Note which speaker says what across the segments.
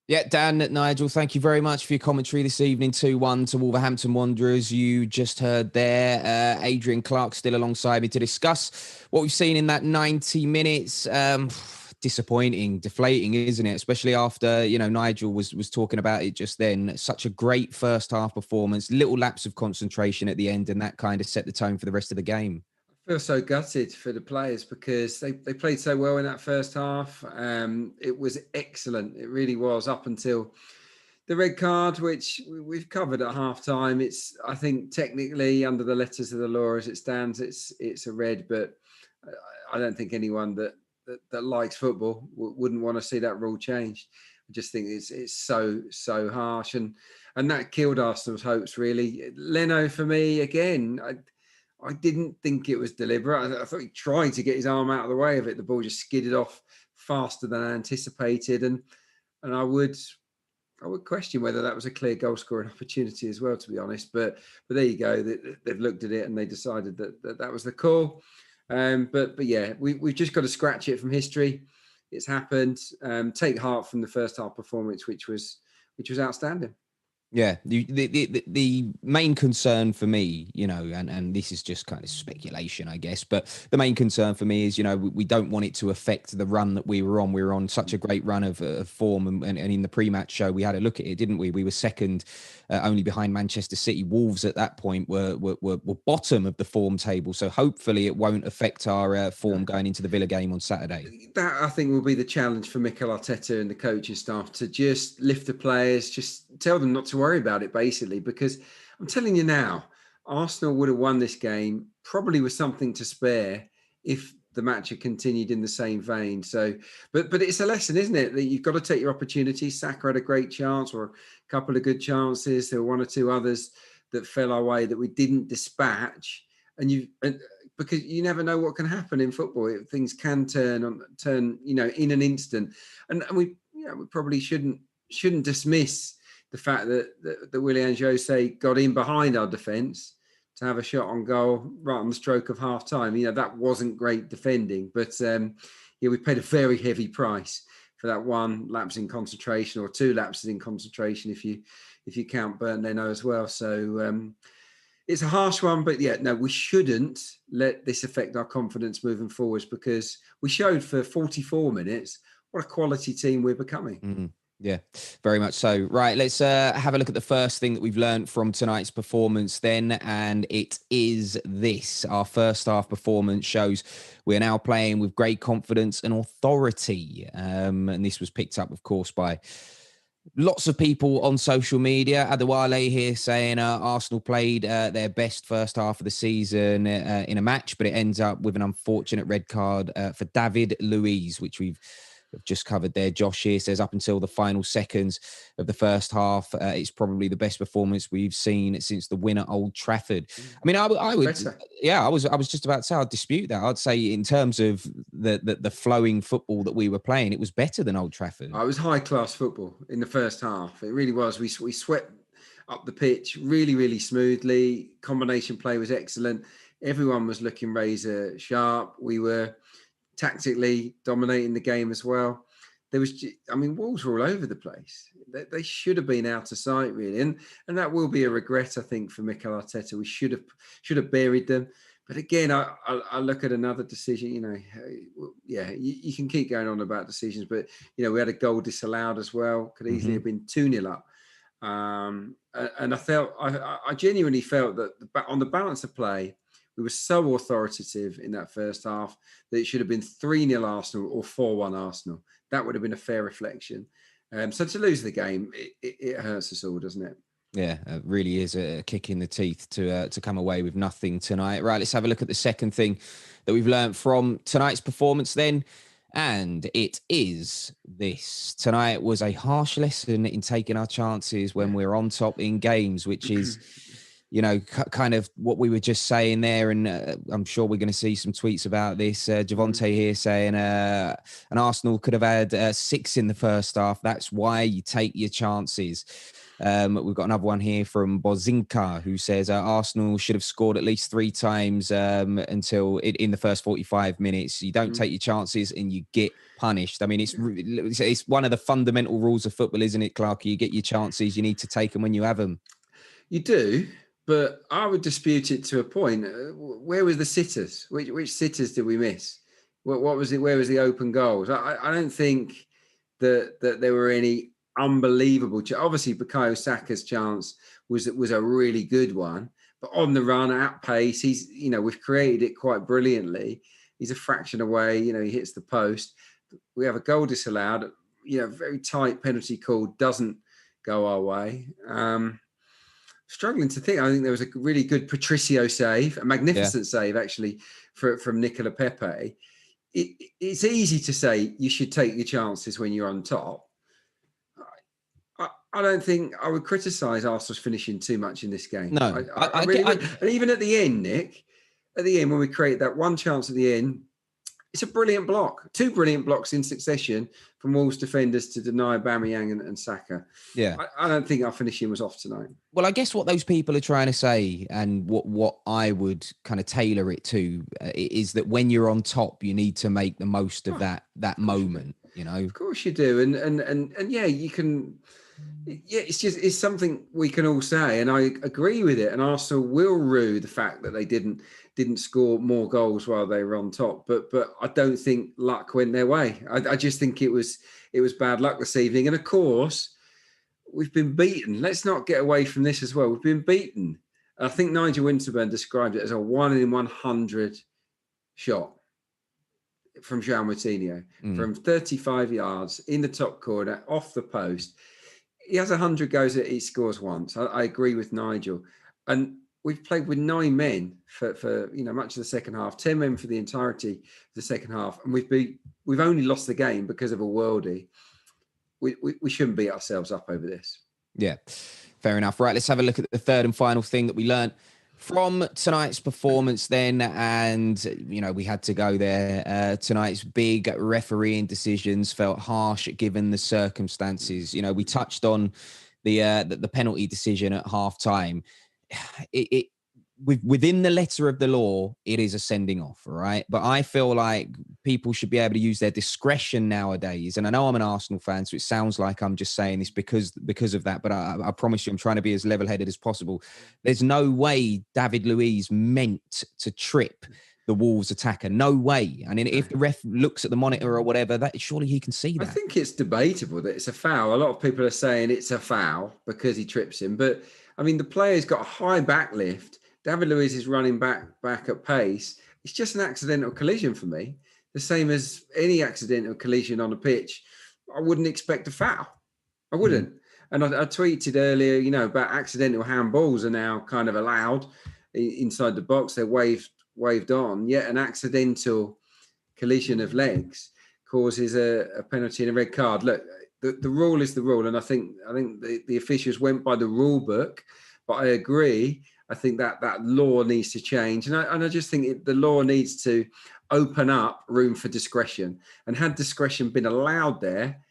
Speaker 1: Yeah, Dan, Nigel, thank you very much for your commentary this evening. 2-1 to Wolverhampton Wanderers. You just heard there. Adrian, Clarke still alongside me to discuss what we've seen in that 90 minutes. Disappointing, deflating, isn't it? Especially after, Nigel was talking about it just then. Such a great first half performance, little lapse of concentration at the end, and that kind of set the tone for the rest of the game.
Speaker 2: I feel so gutted for the players because they played so well in that first half. It was excellent. It really was up until the red card, which we've covered at half time. I think technically under the letters of the law as it stands, it's a red, but I don't think anyone that likes football wouldn't want to see that rule changed. I just think it's so harsh, and that killed Arsenal's hopes really. Leno for me again. I didn't think it was deliberate. I thought he tried to get his arm out of the way of it. The ball just skidded off faster than I anticipated, and I would question whether that was a clear goal scoring opportunity as well, to be honest. But there you go. They've looked at it and they decided that was the call. But yeah, we've just got to scratch it from history. It's happened. Take heart from the first half performance, which was outstanding.
Speaker 1: Yeah, the main concern for me, and this is just kind of speculation, I guess, but the main concern for me is, we don't want it to affect the run that we were on. We were on such a great run of form, and in the pre-match show, we had a look at it, didn't we? We were second, only behind Manchester City. Wolves at that point were bottom of the form table, so hopefully it won't affect our form going into the Villa game on Saturday.
Speaker 2: That, I think, will be the challenge for Mikel Arteta and the coaching staff, to just lift the players, just tell them not to worry about it, basically, because I'm telling you now, Arsenal would have won this game probably with something to spare if the match had continued in the same vein. So, but it's a lesson, isn't it, that you've got to take your opportunities. Saka had a great chance, or a couple of good chances. There were one or two others that fell our way that we didn't dispatch, and because you never know what can happen in football. Things can turn, in an instant, and we probably shouldn't dismiss the fact that Willian Jose got in behind our defence to have a shot on goal right on the stroke of half time. That wasn't great defending, but we paid a very heavy price for that one lapse in concentration, or two lapses in concentration if you count Bernd Leno as well. So it's a harsh one, but we shouldn't let this affect our confidence moving forwards, because we showed for 44 minutes what a quality team we're becoming.
Speaker 1: Mm-hmm. Yeah, very much so. Right, let's have a look at the first thing that we've learned from tonight's performance then, and it is this. Our first half performance shows we're now playing with great confidence and authority. And this was picked up, of course, by lots of people on social media. Adewale here saying Arsenal played their best first half of the season in a match, but it ends up with an unfortunate red card for David Luiz, which we've just covered there. Josh here says up until the final seconds of the first half, it's probably the best performance we've seen since the win at Old Trafford. I mean, I would, better. Yeah, I was just about to say I'd dispute that. I'd say in terms of the flowing football that we were playing, it was better than Old Trafford.
Speaker 2: It was high class football in the first half. It really was. We swept up the pitch really, really smoothly. Combination play was excellent. Everyone was looking razor sharp. We were tactically dominating the game as well. Wolves were all over the place. They should have been out of sight, really, and that will be a regret, I think, for Mikel Arteta. We should have buried them. But again, I look at another decision. You can keep going on about decisions, but we had a goal disallowed as well. Could easily have been 2-0 up. And I genuinely felt that on the balance of play, we were so authoritative in that first half that it should have been 3-0 Arsenal or 4-1 Arsenal. That would have been a fair reflection. So to lose the game, it hurts us all, doesn't it?
Speaker 1: Yeah, it really is a kick in the teeth to come away with nothing tonight. Right, let's have a look at the second thing that we've learned from tonight's performance then. And it is this. Tonight was a harsh lesson in taking our chances when we're on top in games, which is... kind of what we were just saying there. And I'm sure we're going to see some tweets about this. Javonte here saying an Arsenal could have had 6 in the first half. That's why you take your chances. We've got another one here from Bozinka, who says Arsenal should have scored at least 3 times until in the first 45 minutes. You don't take your chances and you get punished. I mean, it's one of the fundamental rules of football, isn't it, Clarke? You get your chances, you need to take them when you have them.
Speaker 2: You do, but I would dispute it to a point. Where were the sitters? Which sitters did we miss? What was it? Where was the open goals? I don't think that there were any unbelievable. Obviously, Bukayo Saka's chance was a really good one, but on the run at pace, we've created it quite brilliantly. He's a fraction away. He hits the post. We have a goal disallowed. Very tight penalty call, doesn't go our way. Struggling to think. I think there was a really good Patricio save, a magnificent save actually from Nicolas Pepe. It's easy to say you should take your chances when you're on top. I don't think I would criticise Arsenal's finishing too much in this game.
Speaker 1: No,
Speaker 2: I really would. And even at the end, Nick, when we create that one chance at the end, it's a brilliant block. 2 brilliant blocks in succession from Wolves defenders to deny Aubameyang and Saka.
Speaker 1: Yeah.
Speaker 2: I don't think our finishing was off tonight.
Speaker 1: Well, I guess what those people are trying to say, and what I would kind of tailor it to, is that when you're on top, you need to make the most of that moment.
Speaker 2: Of course you do, and yeah, you can. Yeah, it's something we can all say, and I agree with it. And Arsenal will rue the fact that they didn't score more goals while they were on top. But I don't think luck went their way. I just think it was bad luck this evening. And of course, we've been beaten. Let's not get away from this as well. We've been beaten. I think Nigel Winterburn described it as a 1 in 100 shot from João Moutinho from 35 yards in the top corner off the post. He has 100 goes that he scores once. I agree with Nigel. And we've played with 9 men for much of the second half, 10 men for the entirety of the second half. And we've only lost the game because of a worldie. We shouldn't beat ourselves up over this.
Speaker 1: Yeah, fair enough. Right, let's have a look at the third and final thing that we learned from tonight's performance then. And, we had to go there. Tonight's big refereeing decisions felt harsh given the circumstances. We touched on the penalty decision at half time. Within the letter of the law, it is a sending off, right? But I feel like people should be able to use their discretion nowadays. And I know I'm an Arsenal fan, so it sounds like I'm just saying this because of that. But I promise you, I'm trying to be as level-headed as possible. There's no way David Luiz meant to trip the Wolves attacker. No way. I mean, if the ref looks at the monitor or whatever, surely he can see that.
Speaker 2: I think it's debatable that it's a foul. A lot of people are saying it's a foul because he trips him. But, I mean, the player's got a high backlift. David Luiz is running back at pace. It's just an accidental collision for me. The same as any accidental collision on a pitch. I wouldn't expect a foul. I wouldn't. And I tweeted earlier, about accidental handballs are now kind of allowed inside the box. They're waved on. Yet an accidental collision of legs causes a penalty and a red card. Look, the rule is the rule. And I think the officials went by the rule book. But I agree. I think that law needs to change. And I just think the law needs to open up room for discretion. And had discretion been allowed there,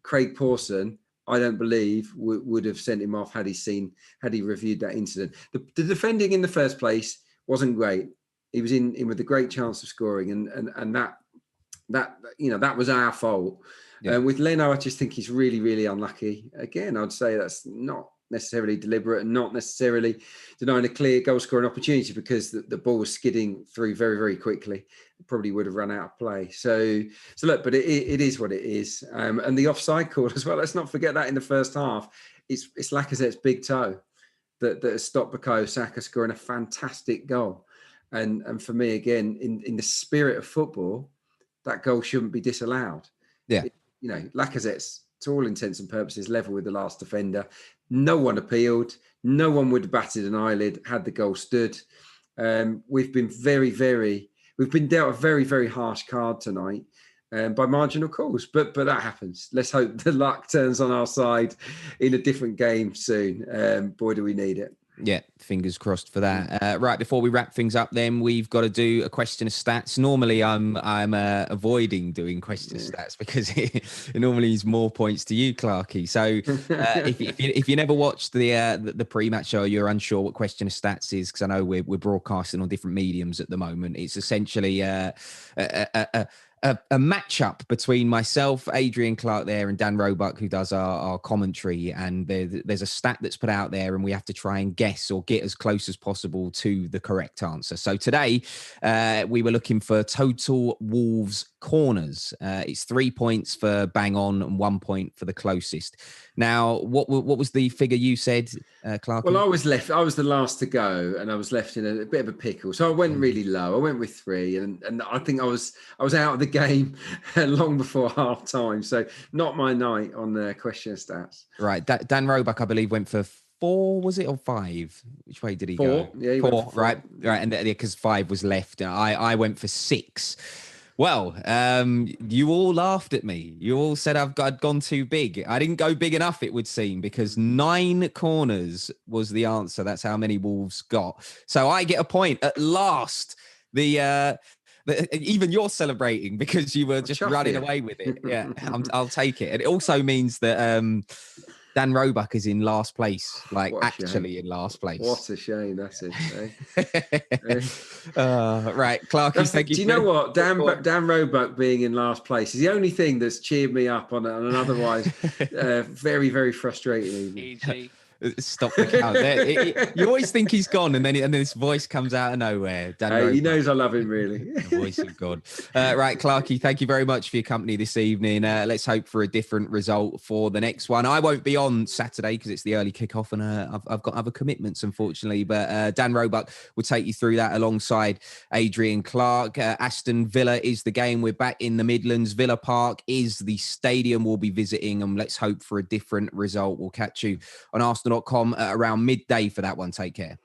Speaker 2: Craig Pawson, I don't believe, would have sent him off had he reviewed that incident. The defending in the first place wasn't great. He was in with a great chance of scoring. And that was our fault.
Speaker 1: Yeah.
Speaker 2: With Leno, I just think he's really, really unlucky. Again, I'd say that's not necessarily deliberate and not necessarily denying a clear goal scoring opportunity because the ball was skidding through very, very quickly. It probably would have run out of play. So look, but it is what it is. And the offside call as well. Let's not forget that in the first half, it's Lacazette's big toe that has stopped Bukayo Saka scoring a fantastic goal. And for me, again, in the spirit of football, that goal shouldn't be disallowed.
Speaker 1: Yeah.
Speaker 2: Lacazette's, to all intents and purposes, level with the last defender. No one appealed. No one would have batted an eyelid had the goal stood. We've been we've been dealt a very, very harsh card tonight by marginal calls. But that happens. Let's hope the luck turns on our side in a different game soon. Boy, do we need it.
Speaker 1: Yeah, fingers crossed for that. Right, before we wrap things up, then we've got to do a question of stats. Normally, I'm avoiding doing question of stats because it normally is more points to you, Clarkey. So if you never watched the pre-match show, you're unsure what question of stats is, because I know we're broadcasting on different mediums at the moment. It's essentially a matchup between myself, Adrian Clarke there, and Dan Roebuck, who does our commentary. And there's a stat that's put out there, and we have to try and guess or get as close as possible to the correct answer. So today, we were looking for total Wolves corners. It's 3 points for bang on and 1 point for the closest. Now, what was the figure you said, Clarke?
Speaker 2: Well, I was the last to go, and I was left in a bit of a pickle. So I went really low. I went with 3, and I think I was out of the game long before half time. So not my night on the question stats.
Speaker 1: Right. Dan Roebuck, I believe, went for 4, was it, or 5? Which way did he
Speaker 2: 4.
Speaker 1: go?
Speaker 2: Yeah, he
Speaker 1: 4,
Speaker 2: went for 4.
Speaker 1: right. And because 5 was left. I went for 6. Well, you all laughed at me. You all said I'd gone too big. I didn't go big enough, it would seem, because 9 corners was the answer. That's how many Wolves got. So I get a point at last. Even you're celebrating because you were just running away with it. Yeah, I'll take it. And it also means that Dan Roebuck is in last place, like actually in last place.
Speaker 2: What a shame that is.
Speaker 1: Right, Clarke, thank you.
Speaker 2: Do you know what? Dan Roebuck being in last place is the only thing that's cheered me up on an otherwise very, very frustrating evening.
Speaker 1: Stop the count. You always think he's gone, and then this voice comes out of nowhere.
Speaker 2: He knows I love him, really.
Speaker 1: The voice of God. Right, Clarkey, thank you very much for your company this evening. Let's hope for a different result for the next one. I won't be on Saturday because it's the early kickoff, and I've got other commitments, unfortunately. But Dan Roebuck will take you through that alongside Adrian Clarke. Aston Villa is the game. We're back in the Midlands. Villa Park is the stadium we'll be visiting, and let's hope for a different result. We'll catch you on Arsenal.com around midday for that one. Take care.